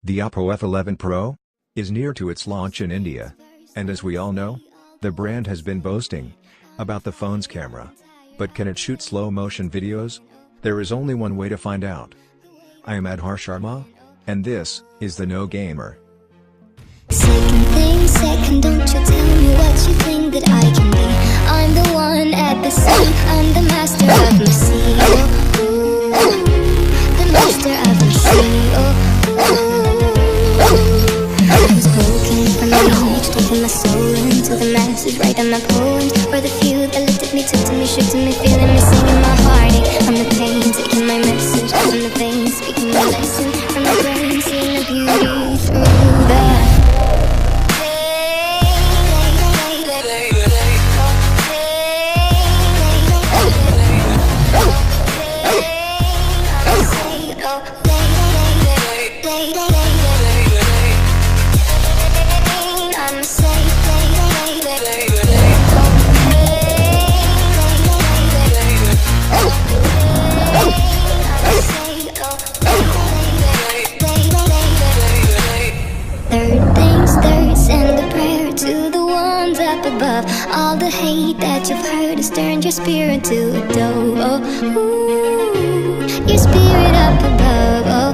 The Oppo F11 Pro is near to its launch in India, and as we all know, the brand has been boasting about the phone's camera. But can it shoot slow-motion videos? There is only one way to find out. I am Adhar Sharma, and this is the No Gamer. Second thing, second, don't you tell me what you think that I can be. I'm the one at the sea, I'm the master of my sea. Oh, ooh, the master of my sea. Oh, I was broken from the age, taking my soul into the masses, writing my poems for the few that looked at me, took to me, shook to me, feeling me, singing my heartache. From the pain, taking my message from the vein, speaking my lesson from the brain, seeing the beauty through the above. All the hate that you've heard has turned your spirit to a dove. Oh, ooh, your spirit up above. Oh,